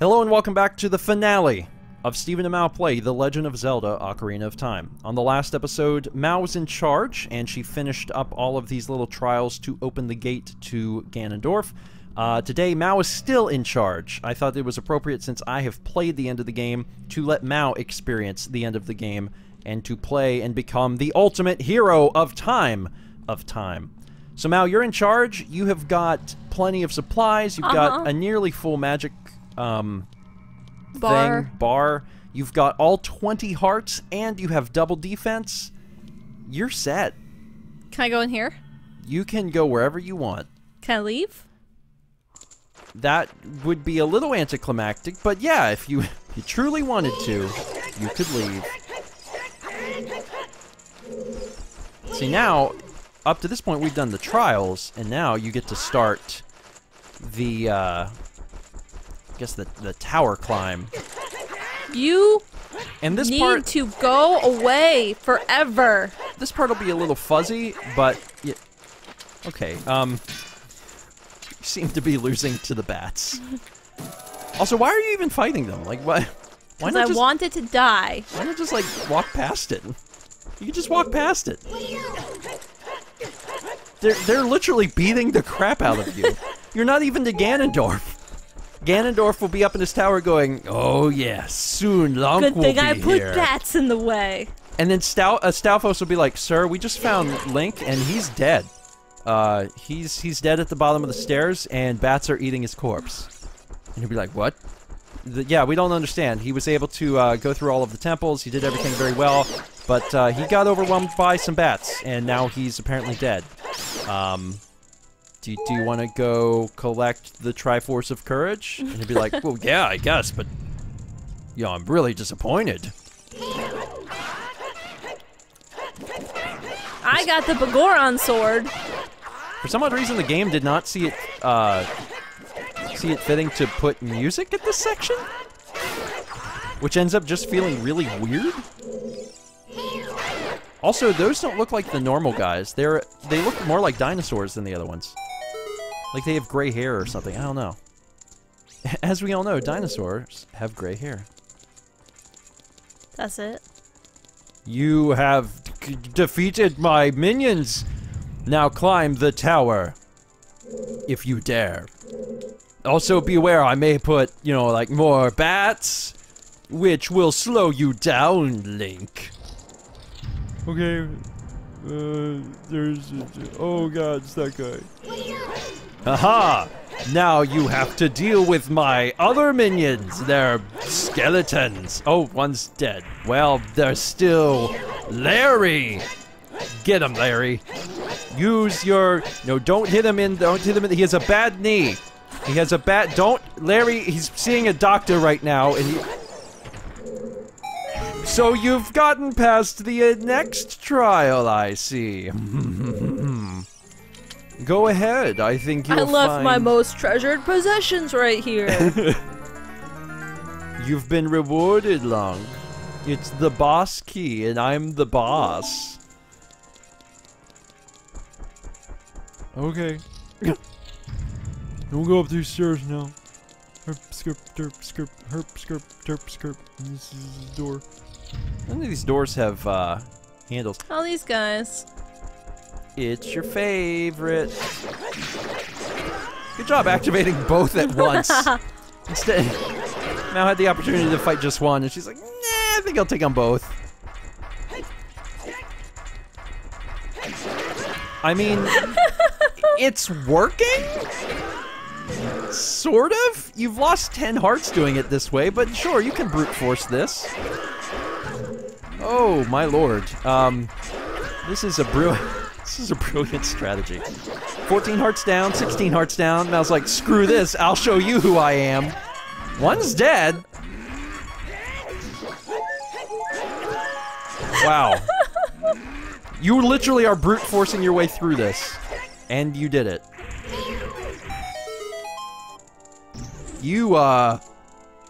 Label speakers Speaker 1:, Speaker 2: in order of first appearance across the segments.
Speaker 1: Hello and welcome back to the finale of Stephen and Mao Play The Legend of Zelda Ocarina of Time. On the last episode, Mao was in charge, and she finished up all of these little trials to open the gate to Ganondorf. Today, Mao is still in charge. I thought it was appropriate, since I have played the end of the game, to let Mao experience the end of the game, and to play and become the ultimate hero of time. So Mao, you're in charge. You have got plenty of supplies. You've got a nearly full magic bar. You've got all 20 hearts, and you have double defense. You're set.
Speaker 2: Can I go in here?
Speaker 1: You can go wherever you want.
Speaker 2: Can I leave?
Speaker 1: That would be a little anticlimactic, but yeah, if you truly wanted to, you could leave. See, now, up to this point, we've done the trials, and now you get to start the, I guess the tower climb.
Speaker 2: You
Speaker 1: and this
Speaker 2: need
Speaker 1: part,
Speaker 2: to go away forever.
Speaker 1: This part will be a little fuzzy, but yeah, okay. You seem to be losing to the bats. Also, why are you even fighting them? Like, why? Why not?
Speaker 2: Because I wanted to die.
Speaker 1: Why not just like walk past it? You can just walk past it. They're literally beating the crap out of you. You're not even to Ganondorf. Ganondorf will be up in his tower going, "Oh yeah, soon Lunk will be here."
Speaker 2: Good thing I put bats in the way.
Speaker 1: And then Stalfos will be like, "Sir, we just found Link, and he's dead. He's dead at the bottom of the stairs, and bats are eating his corpse." And he'll be like, "What?" Yeah, we don't understand. He was able to go through all of the temples. He did everything very well, but he got overwhelmed by some bats, and now he's apparently dead. Do you want to go collect the Triforce of Courage? And he'd be like, "Well, yeah, I guess, but yeah, I'm really disappointed."
Speaker 2: I got the Bagoron sword.
Speaker 1: For some odd reason, the game did not see it fitting to put music at this section, which ends up just feeling really weird. Also, those don't look like the normal guys. They look more like dinosaurs than the other ones. Like they have gray hair or something. I don't know. As we all know, dinosaurs have gray hair.
Speaker 2: That's it.
Speaker 1: You have defeated my minions. Now climb the tower, if you dare. Also beware, I may put, you know, like more bats, which will slow you down, Link. Okay, oh god, it's that guy. Haha! Now you have to deal with my other minions. They're skeletons. Oh, one's dead. Well, there's still Larry. Get him, Larry. Use your... No, don't hit him in... Don't hit him in... He has a bad knee. He has a bad... Don't... Larry, he's seeing a doctor right now, and he... So you've gotten past the next trial, I see. Go ahead, I think you'll
Speaker 2: I left my most treasured possessions right here.
Speaker 1: You've been rewarded, Lunk. It's the boss key, and I'm the boss. Okay. Don't go up these stairs now. Herp, skirp, derp, skirp, herp, skirp, derp, skirp. This is the door. None of these doors have, handles.
Speaker 2: All these guys.
Speaker 1: It's your favorite. Good job activating both at once. Instead, Mao had the opportunity to fight just one, and she's like, "Nah, I think I'll take on both." I mean, it's working? Sort of? You've lost 10 hearts doing it this way, but sure, you can brute force this. Oh, my lord. This is a brilliant strategy. 14 hearts down, 16 hearts down. Mao's like, "Screw this, I'll show you who I am." One's dead. Wow. You literally are brute forcing your way through this. And you did it. You're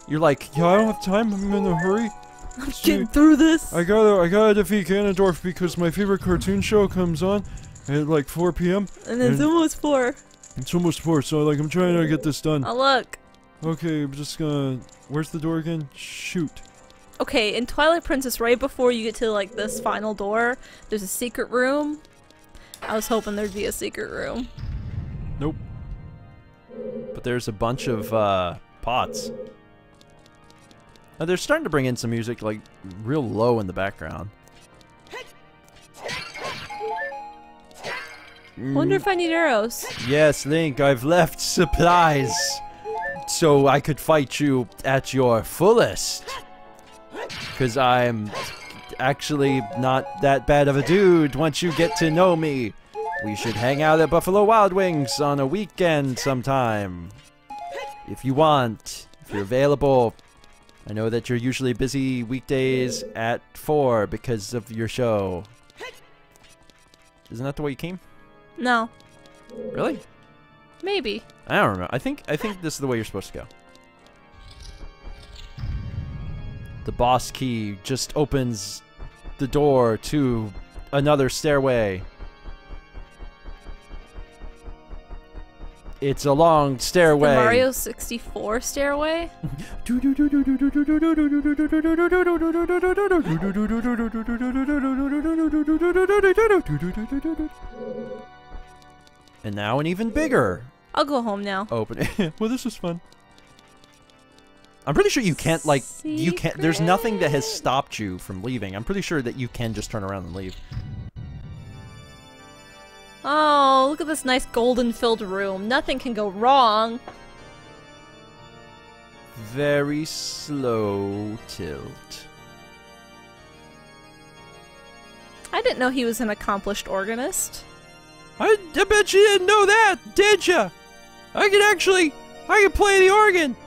Speaker 1: like, "Yeah, I don't have time, I'm in a hurry.
Speaker 2: I'm getting through this.
Speaker 1: I gotta defeat Ganondorf because my favorite cartoon show comes on at like 4 p.m.
Speaker 2: And it's almost 4.
Speaker 1: It's almost 4, so like I'm trying to get this done."
Speaker 2: Oh, look.
Speaker 1: Okay, I'm just gonna... Where's the door again? Shoot.
Speaker 2: Okay, in Twilight Princess, right before you get to, like, this final door, there's a secret room. I was hoping there'd be a secret room.
Speaker 1: Nope. But there's a bunch of, pots. Now, they're starting to bring in some music, like, real low in the background.
Speaker 2: Wonder if I need arrows.
Speaker 1: Yes, Link, I've left supplies so I could fight you at your fullest. Because I'm actually not that bad of a dude once you get to know me. We should hang out at Buffalo Wild Wings on a weekend sometime. If you want, if you're available. I know that you're usually busy weekdays at 4 because of your show. Isn't that the way you came?
Speaker 2: No.
Speaker 1: Really?
Speaker 2: Maybe.
Speaker 1: I don't remember. I think this is the way you're supposed to go. The boss key just opens the door to another stairway. It's a long stairway.
Speaker 2: The Mario 64 stairway?
Speaker 1: And now an even bigger.
Speaker 2: I'll go home now.
Speaker 1: Open. Well, this was fun. I'm pretty sure you can't, like, you can't, there's nothing that has stopped you from leaving. I'm pretty sure that you can just turn around and leave.
Speaker 2: Oh, look at this nice golden-filled room. Nothing can go wrong.
Speaker 1: Very slow tilt.
Speaker 2: I didn't know he was an accomplished organist.
Speaker 1: I bet you didn't know that, did ya? I can play the organ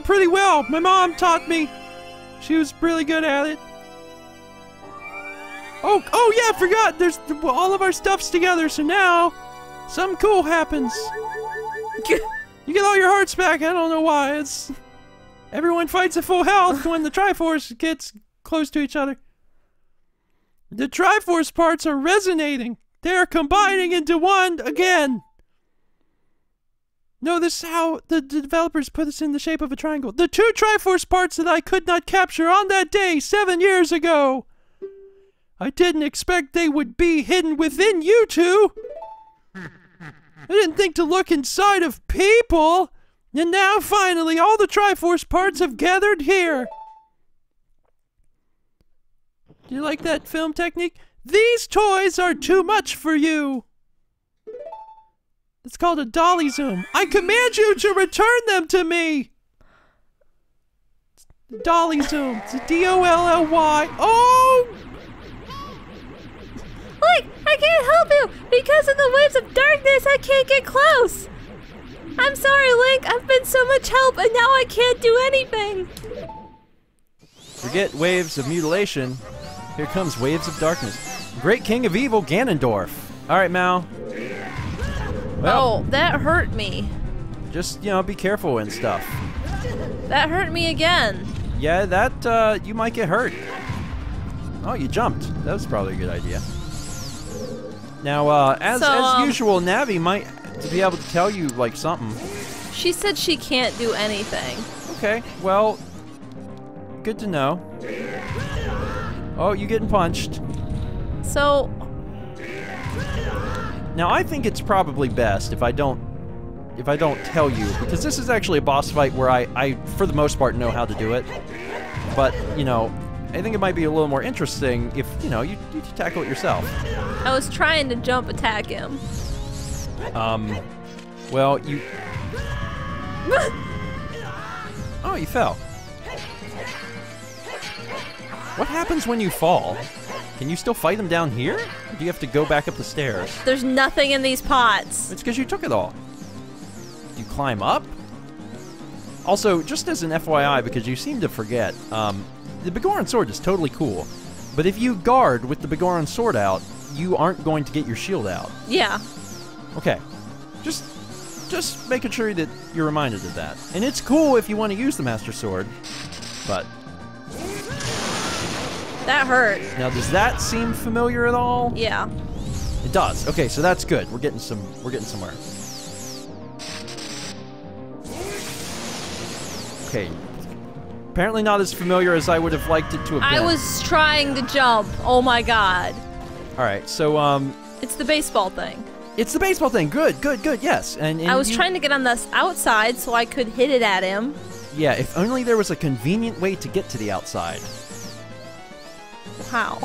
Speaker 1: pretty well. My mom taught me. She was really good at it. Oh yeah, I forgot. There's all of our stuff's together, so now something cool happens. You get all your hearts back. I don't know why. It's everyone fights at full health when the Triforce gets close to each other. The Triforce parts are resonating. They're combining into one again. Notice how the developers put us in the shape of a triangle. The two Triforce parts that I could not capture on that day 7 years ago. I didn't expect they would be hidden within you two. I didn't think to look inside of people. And now finally all the Triforce parts have gathered here. Do you like that film technique? These toys are too much for you. It's called a dolly zoom. I command you to return them to me. Dolly zoom. It's a D-O-L-L-Y. Oh!
Speaker 2: Link, I can't help you! Because of the waves of darkness, I can't get close! I'm sorry, Link. I've been so much help, and now I can't do anything.
Speaker 1: Forget waves of mutilation. Here comes waves of darkness. Great King of Evil, Ganondorf. Alright, Mal. Well,
Speaker 2: Oh, that hurt me.
Speaker 1: just, be careful and stuff.
Speaker 2: That hurt me again.
Speaker 1: Yeah, that, you might get hurt. Oh, you jumped. That was probably a good idea. Now, as usual, Navi might be able to tell you, like, something.
Speaker 2: She said she can't do anything.
Speaker 1: Okay, well, good to know. Oh, you getting punched.
Speaker 2: So...
Speaker 1: Now, I think it's probably best if I don't tell you, because this is actually a boss fight where I for the most part, know how to do it. But, I think it might be a little more interesting if, you tackle it yourself.
Speaker 2: I was trying to jump attack him.
Speaker 1: Well, you... Oh, you fell. What happens when you fall? Can you still fight him down here? Or do you have to go back up the stairs?
Speaker 2: There's nothing in these pots.
Speaker 1: It's because you took it all. Do you climb up? Also, just as an FYI, because you seem to forget, the Begoran sword is totally cool. But if you guard with the Begoran sword out, you aren't going to get your shield out.
Speaker 2: Yeah.
Speaker 1: Okay. Just making sure that you're reminded of that. And it's cool if you want to use the Master Sword, but...
Speaker 2: That hurt.
Speaker 1: Now, does that seem familiar at all?
Speaker 2: Yeah.
Speaker 1: It does. Okay, so that's good. We're getting somewhere. Okay. Apparently not as familiar as I would have liked it to have been.
Speaker 2: I was trying to jump. Oh my god.
Speaker 1: Alright, so,
Speaker 2: It's the baseball thing.
Speaker 1: It's the baseball thing. Good, yes. And
Speaker 2: I was trying to get on the outside so I could hit it at him.
Speaker 1: Yeah, if only there was a convenient way to get to the outside.
Speaker 2: How?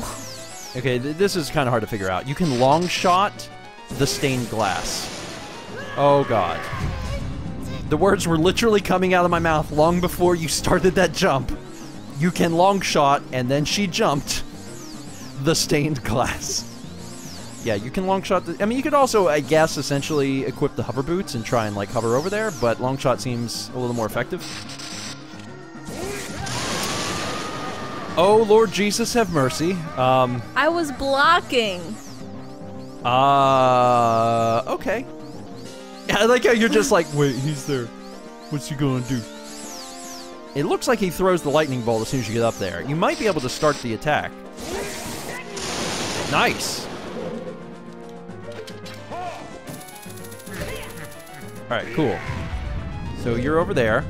Speaker 1: Okay, this is kind of hard to figure out. You can long shot the stained glass. Oh, God. The words were literally coming out of my mouth long before you started that jump. You can long shot, and then she jumped the stained glass. Yeah, you can long shot I mean, you could also, I guess, essentially equip the hover boots and try and, like, hover over there, but long shot seems a little more effective. Oh, Lord Jesus, have mercy.
Speaker 2: I was blocking.
Speaker 1: Okay. I like how you're just like, wait, he's there. What's he gonna do? It looks like he throws the lightning bolt as soon as you get up there. You might be able to start the attack. Nice. Alright, cool. So you're over there.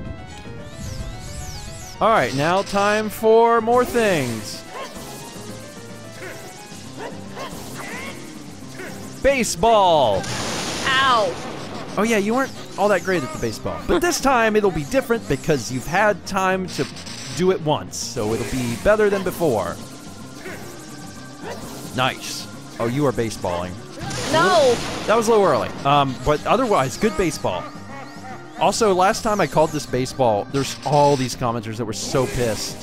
Speaker 1: Alright, now time for more things. Baseball!
Speaker 2: Ow.
Speaker 1: Oh yeah, you weren't all that great at the baseball. But this time it'll be different because you've had time to do it once. So it'll be better than before. Nice. Oh, you are baseballing.
Speaker 2: No!
Speaker 1: That was a little early. But otherwise, good baseball. Also, last time I called this baseball, there's all these commenters that were so pissed.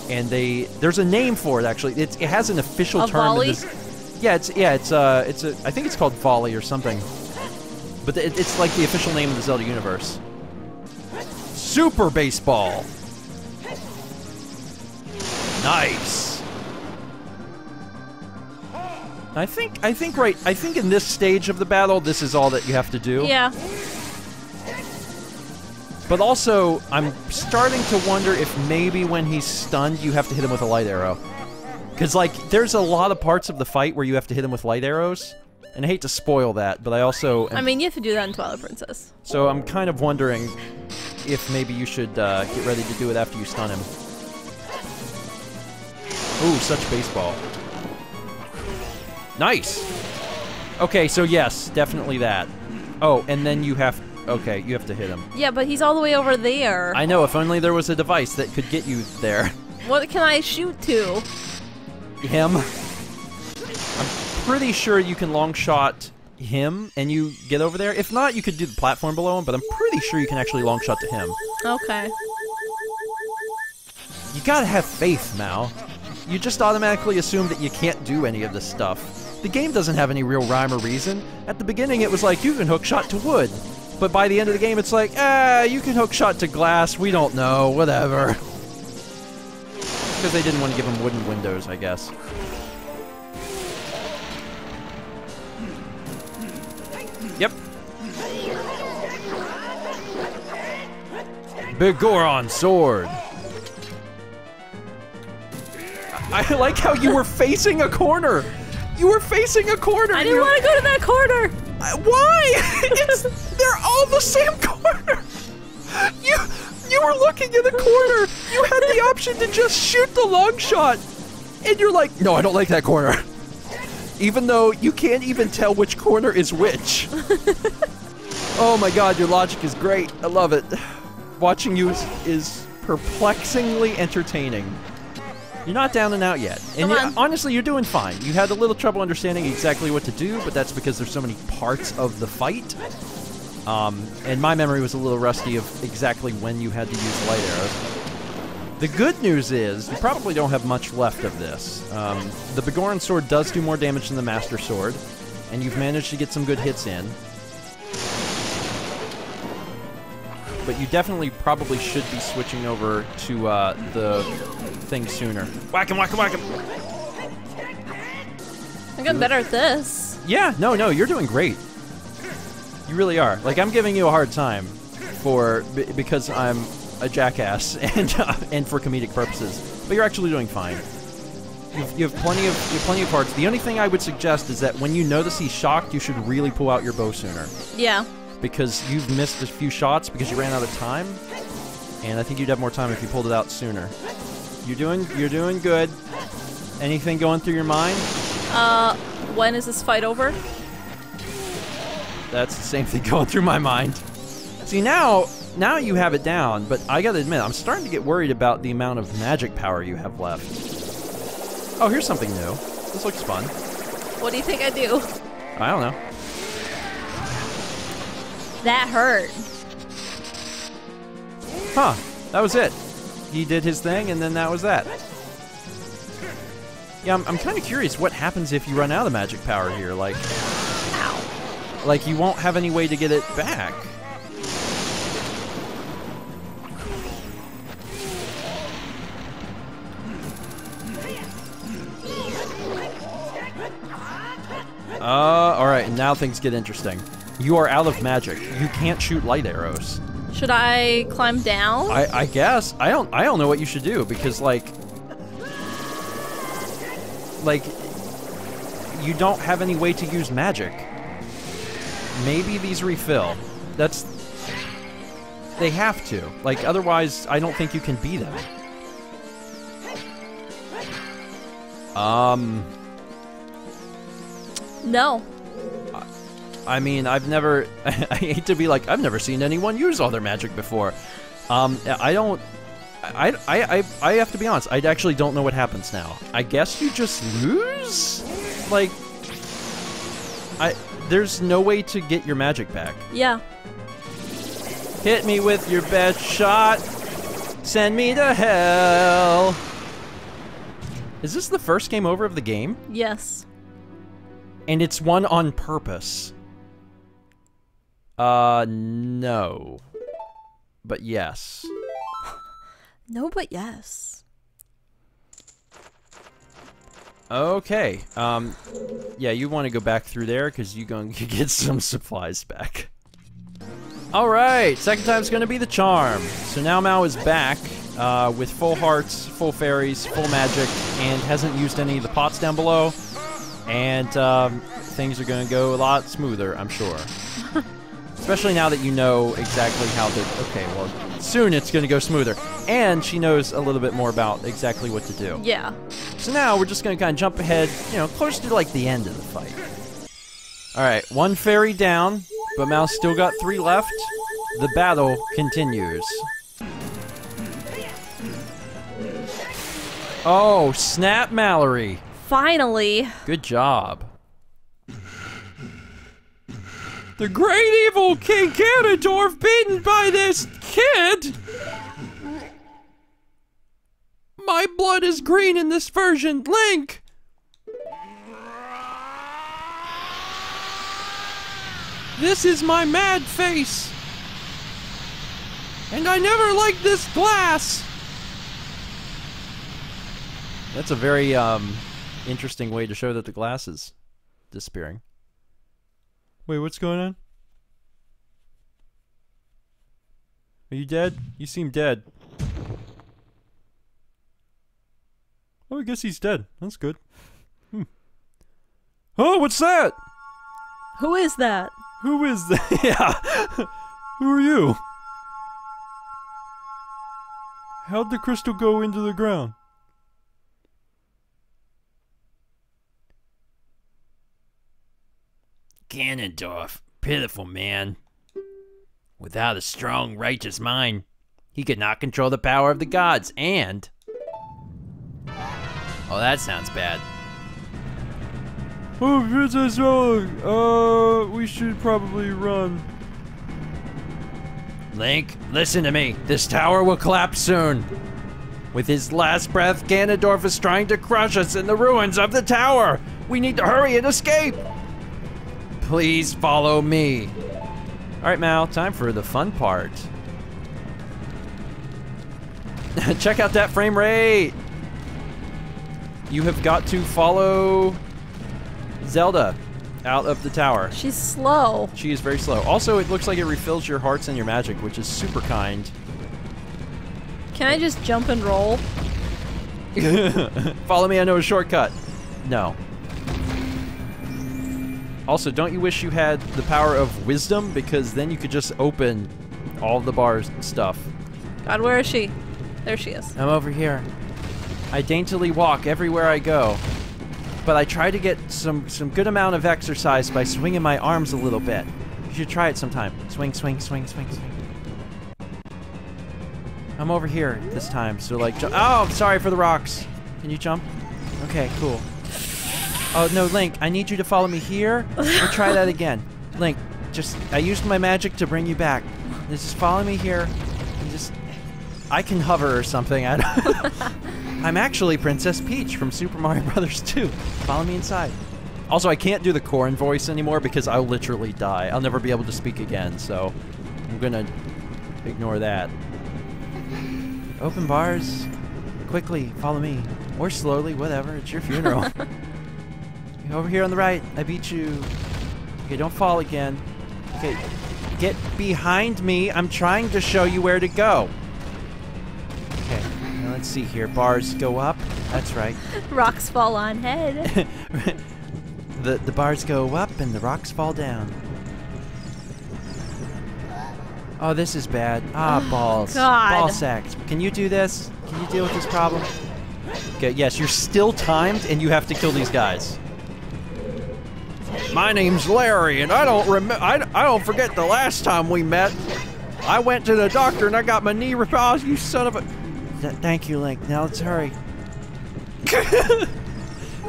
Speaker 1: And there's a name for it, actually. It has an official term.
Speaker 2: Volley?
Speaker 1: I think it's called volley or something. But it's like the official name of the Zelda universe. Super baseball. Nice. I think in this stage of the battle, this is all that you have to do.
Speaker 2: Yeah.
Speaker 1: But also, I'm starting to wonder if maybe when he's stunned, you have to hit him with a light arrow. Because, like, there's a lot of parts of the fight where you have to hit him with light arrows. And I hate to spoil that, but I also...
Speaker 2: I mean, you have to do that in Twilight Princess.
Speaker 1: So I'm kind of wondering if maybe you should get ready to do it after you stun him. Ooh, such baseball. Nice! Okay, so yes, definitely that. Oh, and then you have... Okay, you have to hit him.
Speaker 2: Yeah, but he's all the way over there.
Speaker 1: I know, if only there was a device that could get you there.
Speaker 2: What can I shoot to?
Speaker 1: Him. I'm pretty sure you can long shot him and you get over there. If not, you could do the platform below him, but I'm pretty sure you can actually long shot to him.
Speaker 2: Okay.
Speaker 1: You gotta have faith, Mal. You just automatically assume that you can't do any of this stuff. The game doesn't have any real rhyme or reason. At the beginning, it was like, you can hook shot to wood. But by the end of the game, it's like, you can hook shot to glass, we don't know, whatever. Because they didn't want to give him wooden windows, I guess. Yep. Big Goron sword. I like how you were facing a corner. You were facing a corner.
Speaker 2: I didn't want to go to that corner.
Speaker 1: Why? They're all the same corner. You were looking in the corner. You had the option to just shoot the long shot. And you're like, no, I don't like that corner. Even though you can't even tell which corner is which. Oh my god, your logic is great. I love it. Watching you is perplexingly entertaining. You're not down and out yet. And honestly, you're doing fine. You had a little trouble understanding exactly what to do, but that's because there's so many parts of the fight. And my memory was a little rusty of exactly when you had to use light arrows. The good news is, you probably don't have much left of this. The Begoran sword does do more damage than the Master Sword, and you've managed to get some good hits in. But you definitely probably should be switching over to the thing sooner. Whack him, whack him, whack him!
Speaker 2: I got better at this.
Speaker 1: Yeah, no, you're doing great. You really are. Like, I'm giving you a hard time because I'm a jackass and for comedic purposes. But you're actually doing fine. You have plenty of parts. The only thing I would suggest is that when you notice he's shocked, you should really pull out your bow sooner.
Speaker 2: Yeah.
Speaker 1: Because you've missed a few shots because you ran out of time. And I think you'd have more time if you pulled it out sooner. You're doing good. Anything going through your mind?
Speaker 2: When is this fight over?
Speaker 1: That's the same thing going through my mind. See, now you have it down, but I gotta admit, I'm starting to get worried about the amount of magic power you have left. Oh, here's something new. This looks fun.
Speaker 2: What do you think I do?
Speaker 1: I don't know.
Speaker 2: That hurt.
Speaker 1: Huh. That was it. He did his thing, and then that was that. Yeah, I'm kind of curious what happens if you run out of magic power here. Like,
Speaker 2: Ow.
Speaker 1: like you won't have any way to get it back. Alright, now things get interesting. You are out of magic. You can't shoot light arrows.
Speaker 2: Should I climb down?
Speaker 1: I guess. I don't know what you should do, because like you don't have any way to use magic. Maybe these refill. They have to. Like, otherwise I don't think you can beat them.
Speaker 2: No.
Speaker 1: I mean, I've never... I hate to be like, I've never seen anyone use all their magic before. I don't... I have to be honest, I actually don't know what happens now. I guess you just lose? Like... There's no way to get your magic back.
Speaker 2: Yeah.
Speaker 1: Hit me with your best shot. Send me to hell. Is this the first game over of the game?
Speaker 2: Yes.
Speaker 1: And it's one on purpose. No. But yes.
Speaker 2: No, but yes.
Speaker 1: Okay. Yeah, you want to go back through there because you're going to get some supplies back. Alright, second time's going to be the charm. So now Mao is back with full hearts, full fairies, full magic, and hasn't used any of the pots down below. And things are going to go a lot smoother, I'm sure. Especially now that you know exactly how to... Okay, well, soon it's going to go smoother. And she knows a little bit more about exactly what to do.
Speaker 2: Yeah.
Speaker 1: So now we're just going to kind of jump ahead, you know, close to like the end of the fight. Alright, one fairy down, but Mao's still got 3 left. The battle continues. Oh, snap, Mallory.
Speaker 2: Finally.
Speaker 1: Good job. The great evil King Ganondorf beaten by this kid! My blood is green in this version, Link! This is my mad face! And I never liked this glass! That's a very, interesting way to show that the glass is disappearing. Wait, what's going on? Are you dead? You seem dead. Oh, I guess he's dead. That's good. Oh, what's that?
Speaker 2: Who is that?
Speaker 1: Who is that? Yeah. Who are you? How'd the crystal go into the ground? Ganondorf, pitiful man. Without a strong, righteous mind, he could not control the power of the gods, and... Oh, that sounds bad. Oh, Princess Zelda, we should probably run. Link, listen to me. This tower will collapse soon. With his last breath, Ganondorf is trying to crush us in the ruins of the tower. We need to hurry and escape. Please follow me. Alright, Mal, time for the fun part. Check out that frame rate. You have got to follow Zelda out of the tower.
Speaker 2: She's slow.
Speaker 1: She is very slow. Also, it looks like it refills your hearts and your magic, which is super kind.
Speaker 2: Can I just jump and roll?
Speaker 1: Follow me, I know a shortcut. No. Also, don't you wish you had the power of wisdom? Because then you could just open all the bars and stuff.
Speaker 2: God, where is she? There she is.
Speaker 1: I'm over here. I daintily walk everywhere I go. But I try to get some good amount of exercise by swinging my arms a little bit. You should try it sometime. Swing, swing, swing, swing, swing. I'm over here this time, so like, oh, I'm sorry for the rocks. Can you jump? Okay, cool. Oh, no, Link, I need you to follow me here. We'll try that again. Link, I used my magic to bring you back. Just follow me here. And I can hover or something. I'm actually Princess Peach from Super Mario Bros. 2. Follow me inside. Also, I can't do the Corrin voice anymore because I'll literally die. I'll never be able to speak again, so I'm gonna ignore that. Open bars. Quickly, follow me. Or slowly, whatever. It's your funeral. Over here on the right. I beat you. Okay, don't fall again. Okay, get behind me. I'm trying to show you where to go. Okay, now let's see here. Bars go up. That's right.
Speaker 2: Rocks fall on head.
Speaker 1: The bars go up and the rocks fall down. Oh, this is bad. Ah, balls.
Speaker 2: God.
Speaker 1: Ball sacks. Can you do this? Can you deal with this problem? Okay, yes, you're still timed and you have to kill these guys. My name's Larry and I don't forget the last time we met. I went to the doctor and I got my knee repaired. Oh, you son of a... Thank you, Link. Now let's hurry.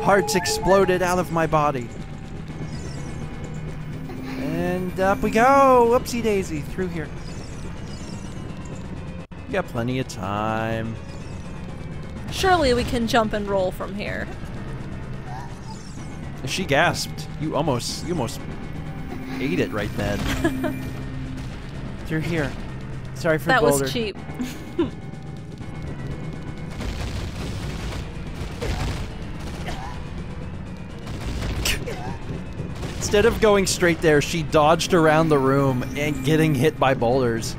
Speaker 1: Hearts exploded out of my body. And up we go! Whoopsie daisy, through here. We got plenty of time.
Speaker 2: Surely we can jump and roll from here.
Speaker 1: She gasped. You almost ate it right then. Through here. Sorry for
Speaker 2: that
Speaker 1: boulder.
Speaker 2: Was cheap.
Speaker 1: Instead of going straight there, she dodged around the room and getting hit by boulders.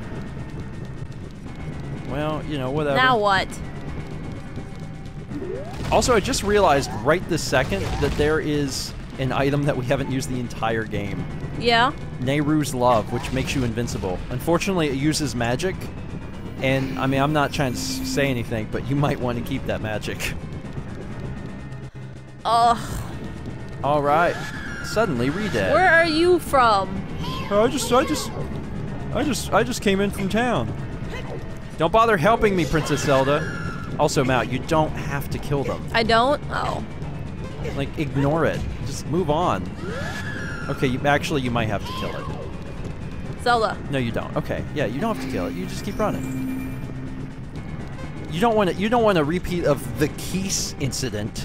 Speaker 1: Well, you know, whatever.
Speaker 2: Now what?
Speaker 1: Also, I just realized right this second that there is an item that we haven't used the entire game.
Speaker 2: Yeah?
Speaker 1: Nehru's Love, which makes you invincible. Unfortunately, it uses magic. And, I mean, I'm not trying to say anything, but you might want to keep that magic.
Speaker 2: Ugh.
Speaker 1: Alright. Suddenly, Redead.
Speaker 2: Where are you from?
Speaker 1: I just came in from town. Don't bother helping me, Princess Zelda. Also, Matt, you don't have to kill them.
Speaker 2: I don't? Oh.
Speaker 1: Like, ignore it. Just move on. Okay, you might have to kill it.
Speaker 2: Zelda.
Speaker 1: No, you don't. Okay, yeah, you don't have to kill it. You just keep running. You don't want a repeat of the Keese incident,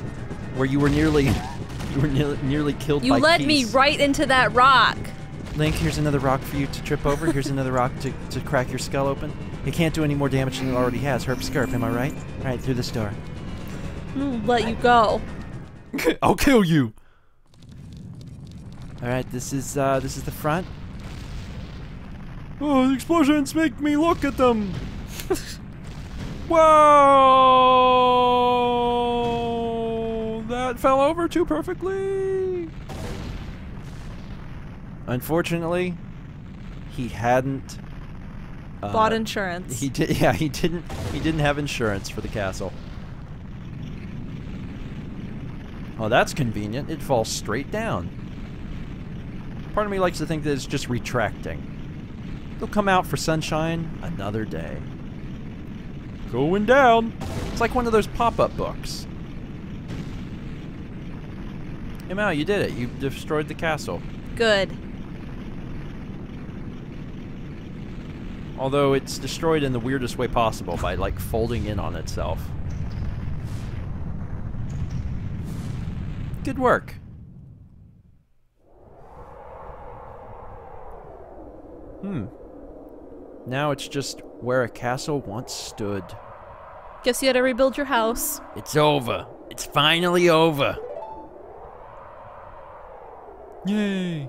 Speaker 1: where you were nearly killed by Keese.
Speaker 2: You led me right into that rock.
Speaker 1: Link, here's another rock for you to trip over. Here's another rock to crack your skull open. It can't do any more damage than it already has. Herp skirp, am I right? Alright, through this door.
Speaker 2: I'll let you go.
Speaker 1: I'll kill you! Alright, this is the front. Oh, the explosions make me look at them! Whoa! That fell over too perfectly! Unfortunately, he hadn't
Speaker 2: bought insurance.
Speaker 1: He didn't have insurance for the castle. Oh, that's convenient. It falls straight down. Part of me likes to think that it's just retracting. It'll come out for sunshine another day. Going down. It's like one of those pop-up books. Hey, Mal, you did it. You destroyed the castle.
Speaker 2: Good.
Speaker 1: Although it's destroyed in the weirdest way possible by, like, folding in on itself. Good work. Now it's just where a castle once stood.
Speaker 2: Guess you had to rebuild your house.
Speaker 1: It's over. It's finally over. Yay.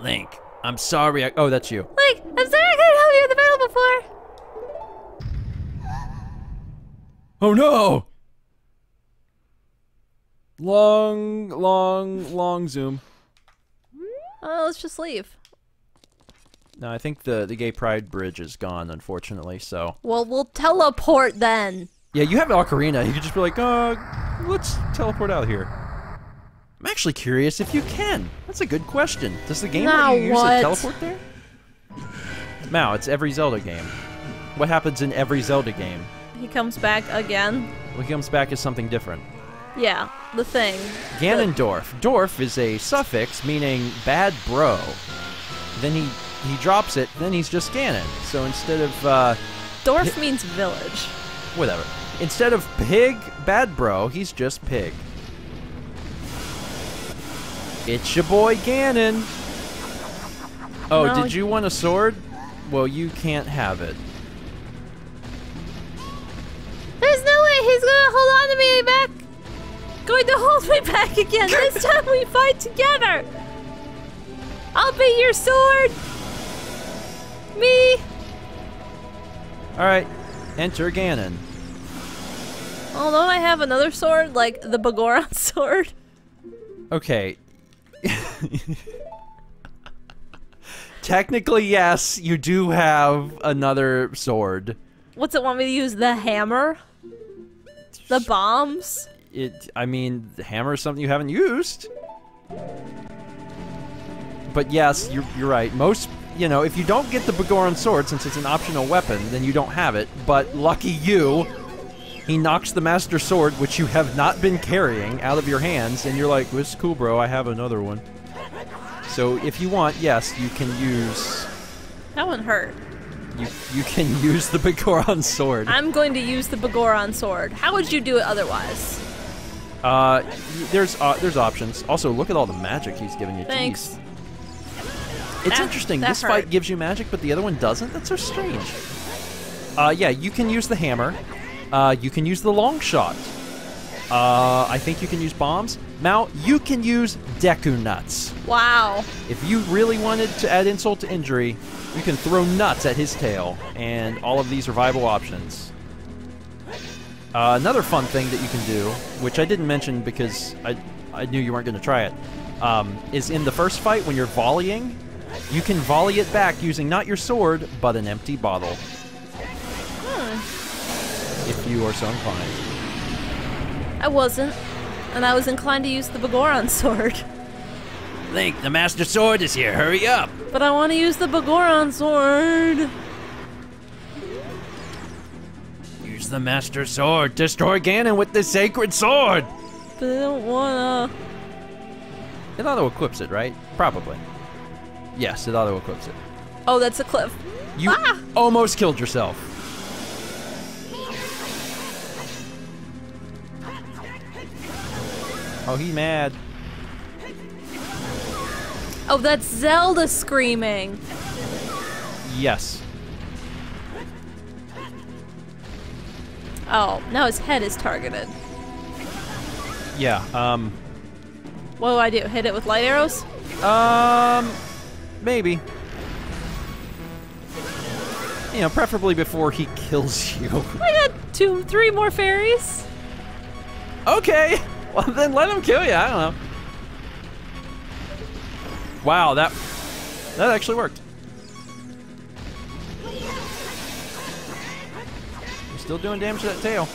Speaker 1: Link, I'm sorry. Oh, that's you.
Speaker 2: Link, I'm sorry I couldn't help you with the battle before.
Speaker 1: Oh no! Long zoom.
Speaker 2: Let's just leave.
Speaker 1: No, I think the Gay Pride Bridge is gone, unfortunately, so...
Speaker 2: Well, we'll teleport then.
Speaker 1: Yeah, you have Ocarina. You could just be like, let's teleport out here. I'm actually curious if you can. That's a good question. Does the game let you use a teleport there? Mao, it's every Zelda game. What happens in every Zelda game?
Speaker 2: He comes back again.
Speaker 1: Well, he comes back as something different.
Speaker 2: Yeah, the thing.
Speaker 1: Ganondorf. Dorf is a suffix meaning bad bro. Then he drops it, then he's just Ganon. So instead of,
Speaker 2: Dorf means village.
Speaker 1: Whatever. Instead of pig, bad bro, he's just pig. It's your boy Ganon. Oh,
Speaker 2: No.
Speaker 1: Did you want a sword? Well, you can't have it.
Speaker 2: There's no way he's gonna hold on to me back. Going to hold me back again. This time we fight together. I'll be your sword. Me.
Speaker 1: Alright, enter Ganon.
Speaker 2: Oh, don't I have another sword, like the Bagoron sword?
Speaker 1: Okay. Technically, yes, you do have another sword.
Speaker 2: What's it want me to use? The hammer? The bombs?
Speaker 1: I mean, the hammer is something you haven't used. But yes, you're right. Most, if you don't get the Bagoron sword, since it's an optional weapon, then you don't have it. But lucky you, he knocks the Master Sword, which you have not been carrying, out of your hands, and you're like, "This is cool, bro. I have another one." So if you want, yes, you can use...
Speaker 2: That one hurt.
Speaker 1: You can use the Bagoron sword.
Speaker 2: I'm going to use the Bagoron sword. How would you do it otherwise?
Speaker 1: There's options. Also, look at all the magic he's giving you.
Speaker 2: Thanks.
Speaker 1: Jeez. It's interesting. This fight gives you magic, but the other one doesn't? That's so strange. Yeah, you can use the hammer. You can use the long shot. I think you can use bombs. Mao, you can use Deku Nuts.
Speaker 2: Wow.
Speaker 1: If you really wanted to add insult to injury, you can throw nuts at his tail, and all of these are viable options. Another fun thing that you can do, which I didn't mention because I knew you weren't going to try it, is in the first fight when you're volleying, you can volley it back using not your sword, but an empty bottle. If you are so inclined.
Speaker 2: I wasn't. And I was inclined to use the Bagoron sword.
Speaker 1: Link, the Master Sword is here. Hurry up.
Speaker 2: But I want to use the Bagoron sword.
Speaker 1: Use the Master Sword. Destroy Ganon with the Sacred Sword.
Speaker 2: But I don't wanna.
Speaker 1: It auto-equips it, right? Probably. Yes, it auto-equips it.
Speaker 2: Oh, that's a cliff.
Speaker 1: You almost killed yourself. Oh, he's mad.
Speaker 2: Oh, that's Zelda screaming.
Speaker 1: Yes.
Speaker 2: Oh, now his head is targeted.
Speaker 1: Yeah,
Speaker 2: What do I do? Hit it with light arrows?
Speaker 1: Maybe. Preferably before he kills you.
Speaker 2: I got 3 more fairies.
Speaker 1: Okay. Well, then let him kill you. I don't know. Wow, that actually worked. You're still doing damage to that tail.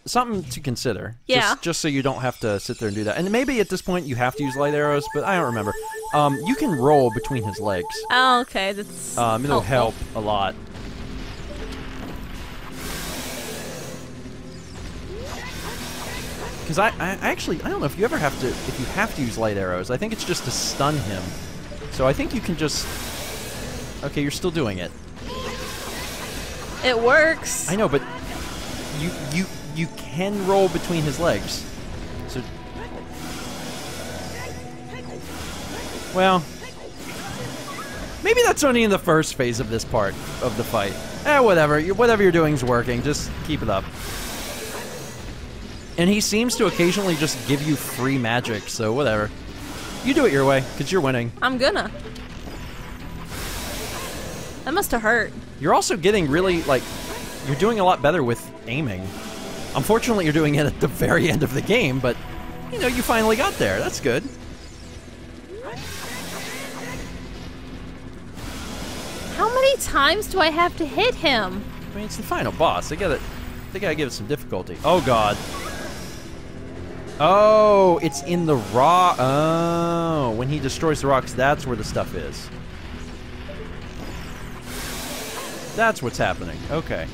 Speaker 1: Something to consider.
Speaker 2: Yeah.
Speaker 1: Just so you don't have to sit there and do that. And maybe at this point you have to use light arrows, but I don't remember. You can roll between his legs.
Speaker 2: Oh, okay. That's
Speaker 1: it'll help a lot. Because I don't know if you have to use light arrows. I think it's just to stun him. So I think you can just... Okay, you're still doing it.
Speaker 2: It works.
Speaker 1: I know, but you can roll between his legs. So... Well... Maybe that's only in the first phase of this part of the fight. Whatever. Whatever you're doing is working. Just keep it up. And he seems to occasionally just give you free magic, so whatever. You do it your way, because you're winning.
Speaker 2: I'm gonna. That must have hurt.
Speaker 1: You're also getting really, you're doing a lot better with aiming. Unfortunately, you're doing it at the very end of the game, but, you finally got there. That's good.
Speaker 2: How many times do I have to hit him?
Speaker 1: I mean, it's the final boss. They gotta give it some difficulty. Oh, God. Oh, it's in the rock. Oh, when he destroys the rocks, that's where the stuff is. That's what's happening. Okay.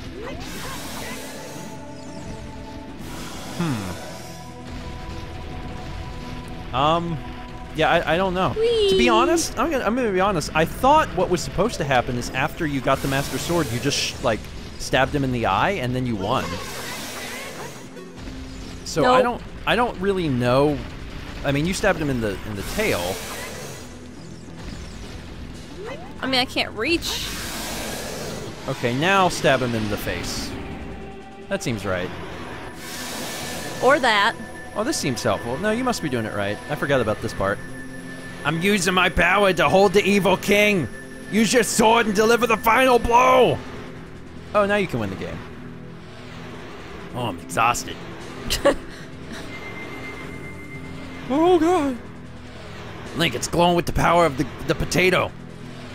Speaker 1: Yeah, I don't know.
Speaker 2: Whee!
Speaker 1: To be honest, I'm gonna be honest. I thought what was supposed to happen is after you got the Master Sword, you just like stabbed him in the eye and then you won. So
Speaker 2: Nope.
Speaker 1: I don't really know. I mean, you stabbed him in the tail.
Speaker 2: I mean, I can't reach.
Speaker 1: Okay, now stab him in the face. That seems right.
Speaker 2: Or that.
Speaker 1: Oh, this seems helpful. No, you must be doing it right. I forgot about this part. I'm using my power to hold the evil king. Use your sword and deliver the final blow. Oh, now you can win the game. Oh, I'm exhausted. Oh, God. Link, it's glowing with the power of the potato.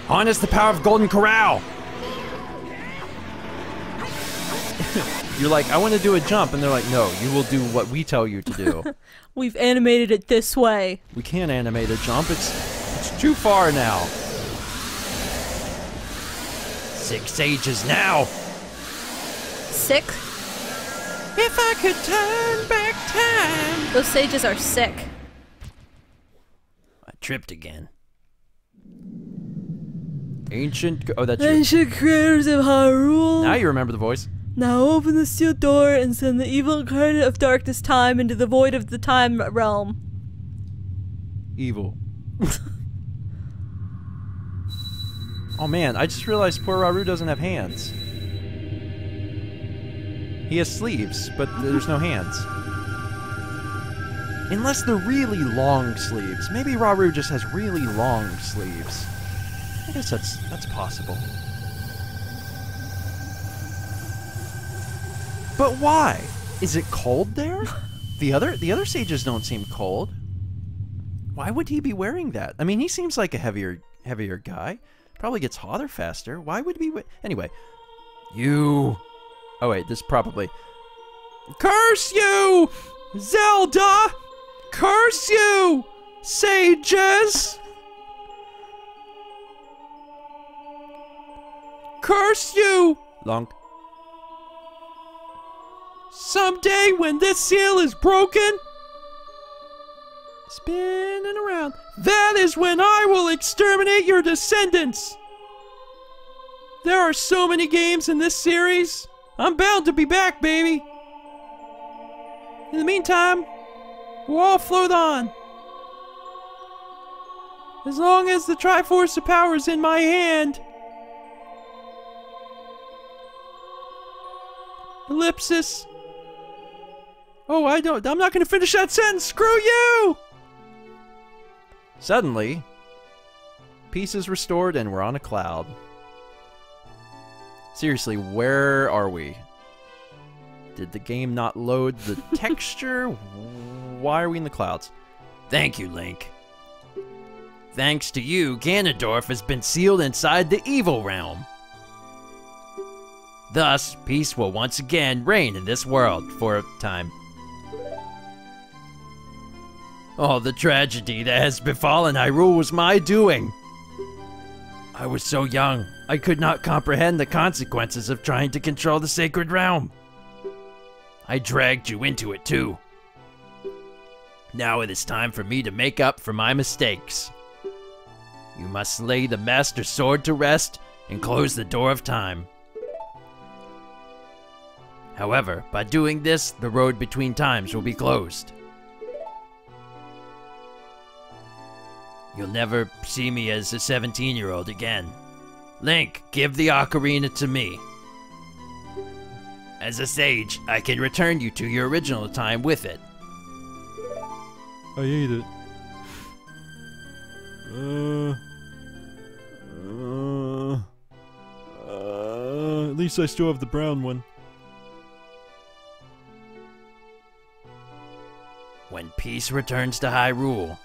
Speaker 1: Harness the power of Golden Corral. You're like, I want to do a jump, and they're like, no, you will do what we tell you to do.
Speaker 2: We've animated it this way.
Speaker 1: We can't animate a jump. It's too far now. 6 sages now.
Speaker 2: 6?
Speaker 1: If I could turn back time.
Speaker 2: Those sages are sick.
Speaker 1: I tripped again. Ancient. Oh, that's you.
Speaker 2: Ancient creators of Hyrule.
Speaker 1: Now you remember the voice.
Speaker 2: Now open the sealed door and send the evil incarnate of darkness time into the void of the time realm.
Speaker 1: Evil. Oh man, I just realized poor Rauru doesn't have hands. He has sleeves, but there's no hands. Unless they're really long sleeves. Maybe Rauru just has really long sleeves. I guess that's possible. But why? Is it cold there? The other sages don't seem cold. Why would he be wearing that? I mean, he seems like a heavier guy. Probably gets hotter faster. Why would he anyway? You. Oh wait, this probably. Curse you, Zelda! Curse you, sages! Curse you, Lunk. Someday when this seal is broken, spinning around, that is when I will exterminate your descendants. There are so many games in this series. I'm bound to be back, baby. In the meantime, we'll all float on. As long as the Triforce of Power is in my hand. Ellipsis. Oh, I'm not gonna finish that sentence. Screw you! Suddenly, peace is restored and we're on a cloud. Seriously, where are we? Did the game not load the texture? Why are we in the clouds? Thank you, Link. Thanks to you, Ganondorf has been sealed inside the evil realm. Thus, peace will once again reign in this world for a time. All the tragedy that has befallen Hyrule was my doing. I was so young, I could not comprehend the consequences of trying to control the sacred realm. I dragged you into it too. Now it is time for me to make up for my mistakes. You must lay the Master Sword to rest and close the door of time. However, by doing this, the road between times will be closed. You'll never see me as a 17-year-old again. Link, give the Ocarina to me. As a sage, I can return you to your original time with it. I ate it. At least I still have the brown one. When peace returns to Hyrule,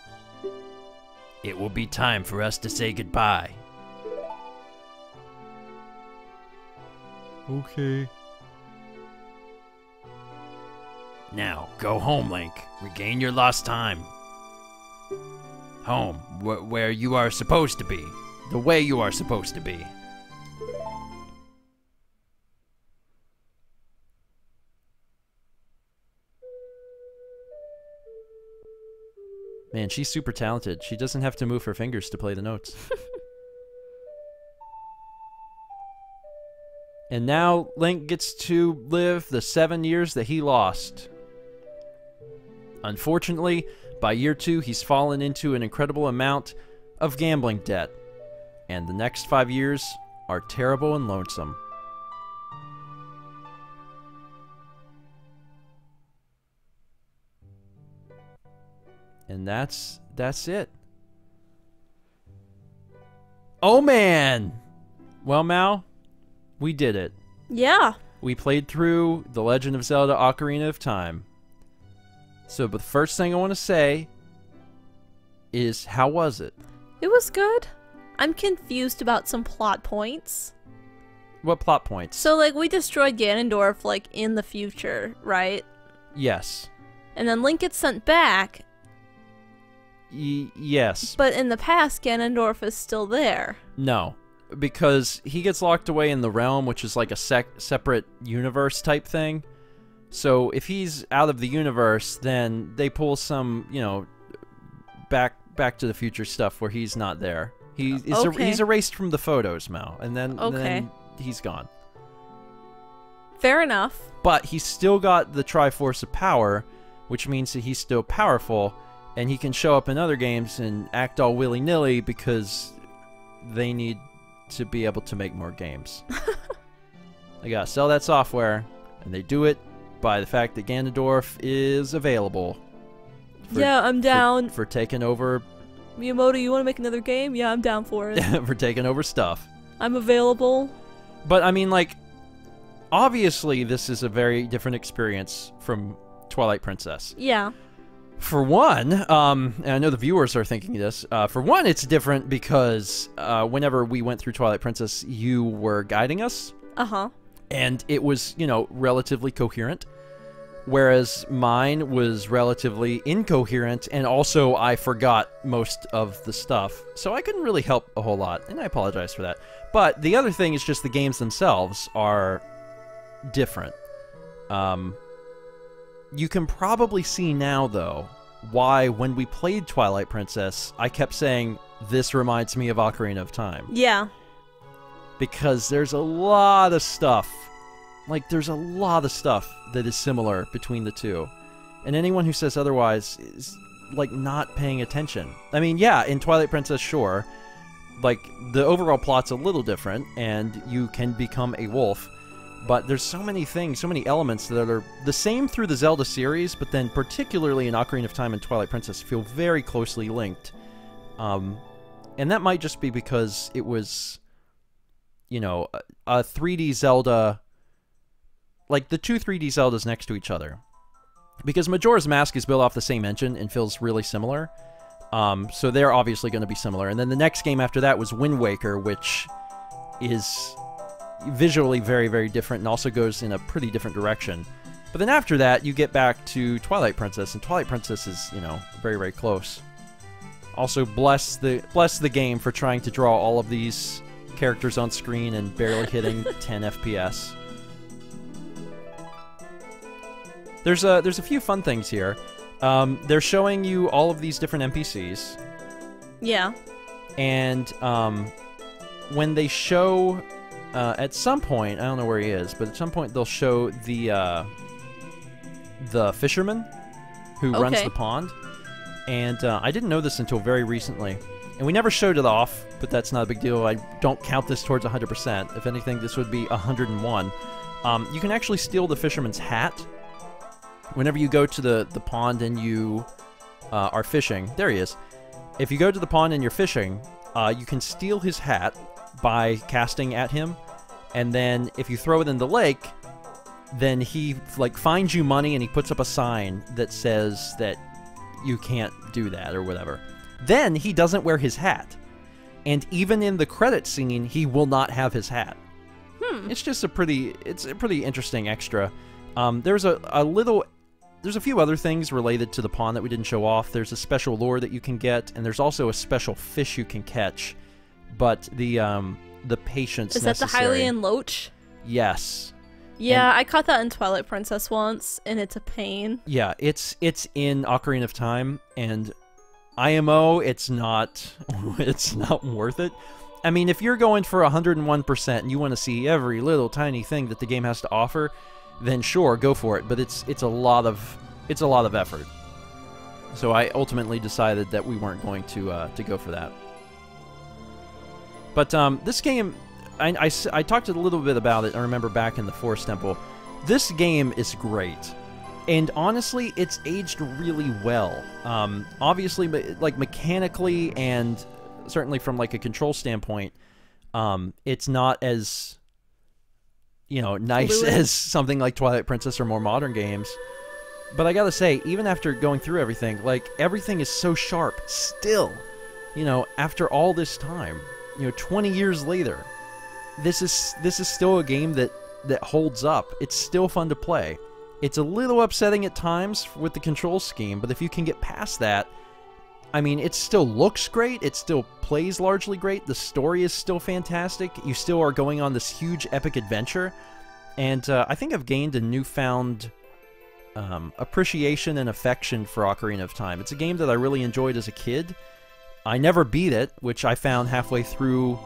Speaker 1: it will be time for us to say goodbye. Okay. Now, go home, Link. Regain your lost time. Home, where you are supposed to be. The way you are supposed to be. Man, she's super talented. She doesn't have to move her fingers to play the notes. And now Link gets to live the 7 years that he lost. Unfortunately, by year 2, he's fallen into an incredible amount of gambling debt. And the next 5 years are terrible and lonesome. And that's it. Oh man! Well, Mal, we did it.
Speaker 2: Yeah.
Speaker 1: We played through The Legend of Zelda Ocarina of Time. So the first thing I want to say is, how was it?
Speaker 2: It was good. I'm confused about some plot points.
Speaker 1: What plot points?
Speaker 2: So, like, we destroyed Ganondorf, like, in the future, right?
Speaker 1: Yes.
Speaker 2: And then Link gets sent back.
Speaker 1: Yes.
Speaker 2: But in the past, Ganondorf is still there.
Speaker 1: No. Because he gets locked away in the realm, which is like a separate universe type thing. So if he's out of the universe, then they pull some, you know, back to the future stuff where he's not there. He's erased from the photos, Mal, and then he's gone.
Speaker 2: Fair enough.
Speaker 1: But he's still got the Triforce of Power, which means that he's still powerful, and he can show up in other games and act all willy-nilly because they need to be able to make more games. They gotta sell that software, and they do it by the fact that Ganondorf is available.
Speaker 2: Yeah, I'm down.
Speaker 1: For taking over...
Speaker 2: Miyamoto, you want to make another game? Yeah, I'm down for it.
Speaker 1: For taking over stuff.
Speaker 2: I'm available. But,
Speaker 1: I mean, like, obviously this is a very different experience from Twilight Princess.
Speaker 2: Yeah.
Speaker 1: For one, and I know the viewers are thinking this, for one, it's different because whenever we went through Twilight Princess, you were guiding us.
Speaker 2: Uh-huh.
Speaker 1: And it was, you know, relatively coherent. Whereas mine was relatively incoherent, and also I forgot most of the stuff. So I couldn't really help a whole lot, and I apologize for that. But the other thing is just the games themselves are different. You can probably see now, though, why when we played Twilight Princess, I kept saying, this reminds me of Ocarina of Time.
Speaker 2: Yeah.
Speaker 1: Because there's a lot of stuff. Like, there's a lot of stuff that is similar between the two. And anyone who says otherwise is, like, not paying attention. I mean, yeah, in Twilight Princess, sure. Like, the overall plot's a little different, and you can become a wolf. But there's so many things, so many elements that are the same through the Zelda series, but then particularly in Ocarina of Time and Twilight Princess feel very closely linked. And that might just be because it was, you know, a 3D Zelda... Like, the two 3D Zeldas next to each other. Because Majora's Mask is built off the same engine and feels really similar. So they're obviously going to be similar. And then the next game after that was Wind Waker, which is visually very, very different and also goes in a pretty different direction. But then after that, you get back to Twilight Princess, and Twilight Princess is, you know, very, very close. Also, bless the game for trying to draw all of these characters on screen and barely hitting 10 FPS. There's a few fun things here. They're showing you all of these different NPCs.
Speaker 2: Yeah.
Speaker 1: And when they show, at some point, I don't know where he is, but at some point they'll show the fisherman who runs the pond. And I didn't know this until very recently. And we never showed it off, but that's not a big deal. I don't count this towards 100%. If anything, this would be 101. You can actually steal the fisherman's hat. Whenever you go to the pond and you are fishing, there he is. If you go to the pond and you're fishing, you can steal his hat by casting at him, and then if you throw it in the lake, then he like finds you money and he puts up a sign that says that you can't do that or whatever. Then he doesn't wear his hat, and even in the credit scene, he will not have his hat. It's just a pretty interesting extra. There's there's a few other things related to the pond that we didn't show off. There's a special lure that you can get, and there's also a special fish you can catch. But the patience
Speaker 2: Is that the Hylian Loach?
Speaker 1: Yes.
Speaker 2: Yeah,
Speaker 1: and
Speaker 2: I caught that in Twilight Princess once, and it's a pain.
Speaker 1: Yeah, it's in Ocarina of Time, and IMO, it's not worth it. I mean, if you're going for 101% and you want to see every little tiny thing that the game has to offer, then sure, go for it. But it's a lot of effort. So I ultimately decided that we weren't going to go for that. But this game, I talked a little bit about it. I remember back in the Forest Temple. This game is great, and honestly, it's aged really well. Obviously, like mechanically and certainly from like a control standpoint, it's not as nice as something like Twilight Princess or more modern games. But I gotta say, even after going through everything, like everything is so sharp still. After all this time, 20 years later, this is still a game that holds up. It's still fun to play. It's a little upsetting at times with the control scheme, but if you can get past that, I mean, it still looks great. It still plays largely great. The story is still fantastic. You still are going on this huge epic adventure. And I think I've gained a newfound appreciation and affection for Ocarina of Time. It's a game that I really enjoyed as a kid. I never beat it, which I found halfway through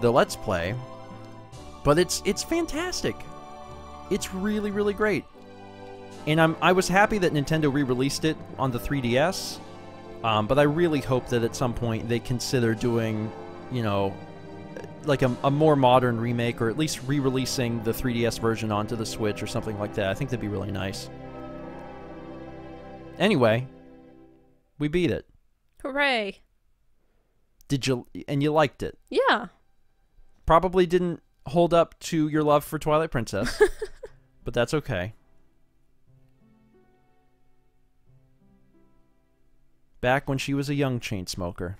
Speaker 1: the Let's Play. But it's fantastic. It's really, really great. And I was happy that Nintendo re-released it on the 3DS. But I really hope that at some point they consider doing, like a more modern remake, or at least re-releasing the 3DS version onto the Switch or something like that. I think that'd be really nice. Anyway, we beat it.
Speaker 2: Hooray.
Speaker 1: And you liked it?
Speaker 2: Yeah.
Speaker 1: Probably didn't hold up to your love for Twilight Princess, but that's okay. Back when she was a young chain smoker.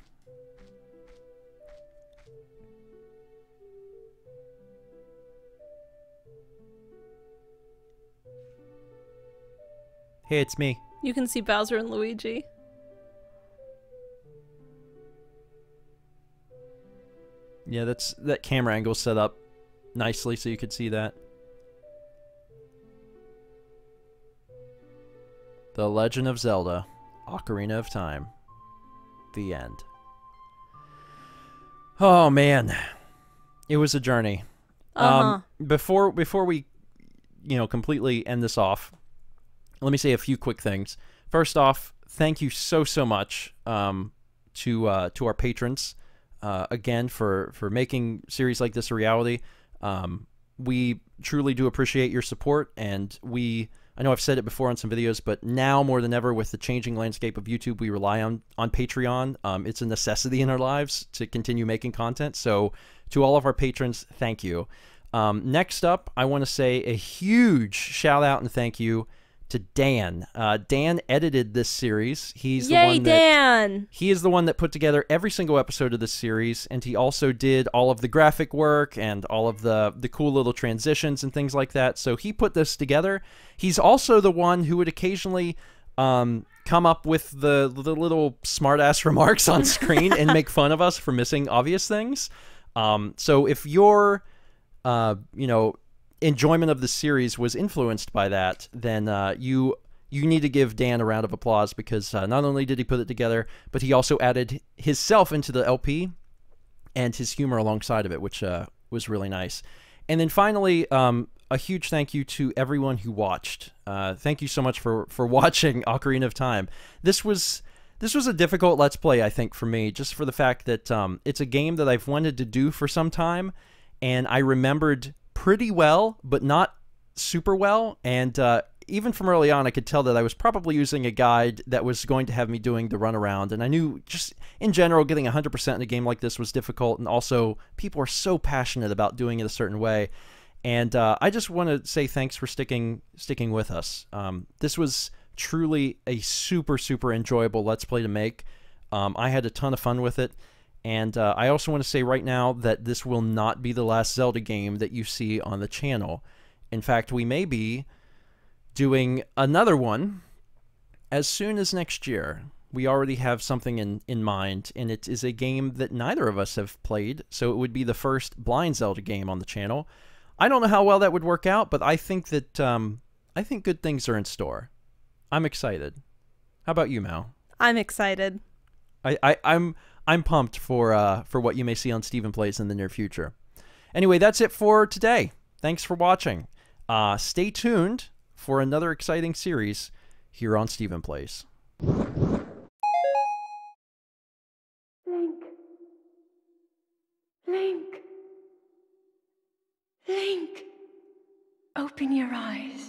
Speaker 1: Hey, it's me.
Speaker 2: You can see Bowser and Luigi.
Speaker 1: Yeah, that camera angle set up nicely so you could see that. The Legend of Zelda, Ocarina of Time. The end. Oh man, it was a journey. Before we, completely end this off, let me say a few quick things. First off, thank you so much to our patrons again for making series like this a reality. We truly do appreciate your support, and I know I've said it before on some videos, but now more than ever with the changing landscape of YouTube, we rely on Patreon. It's a necessity in our lives to continue making content. So to all of our patrons, thank you. Next up, I want to say a huge shout out and thank you to Dan. Dan edited this series. He's
Speaker 2: Yay, Dan!
Speaker 1: He is the one that put together every single episode of this series, and he also did all of the graphic work and all of the cool little transitions and things like that. So he put this together. He's also the one who would occasionally come up with the little smart-ass remarks on screen and make fun of us for missing obvious things. So if your, enjoyment of the series was influenced by that, then you need to give Dan a round of applause, because not only did he put it together, but he also added himself into the LP and his humor alongside of it, which was really nice. And then finally, a huge thank you to everyone who watched. Thank you so much for watching Ocarina of Time. This was a difficult Let's Play, I think, for me, just for the fact that it's a game that I've wanted to do for some time, and I remembered pretty well, but not super well. And even from early on, I could tell that I was probably using a guide that was going to have me doing the runaround. And I knew, just in general, getting 100% in a game like this was difficult. And also, people are so passionate about doing it a certain way. And I just want to say thanks for sticking with us. This was truly a super enjoyable Let's Play to make. I had a ton of fun with it. And I also want to say right now that this will not be the last Zelda game that you see on the channel. In fact, we may be doing another one as soon as next year. We already have something in mind, and it is a game that neither of us have played, so it would be the first blind Zelda game on the channel. I don't know how well that would work out, but I think that I think good things are in store. I'm excited. How about you, Mal?
Speaker 2: I'm excited.
Speaker 1: I'm pumped for what you may see on StephenPlays in the near future. Anyway, that's it for today. Thanks for watching. Stay tuned for another exciting series here on StephenPlays.
Speaker 3: Link. Link. Link. Open your eyes.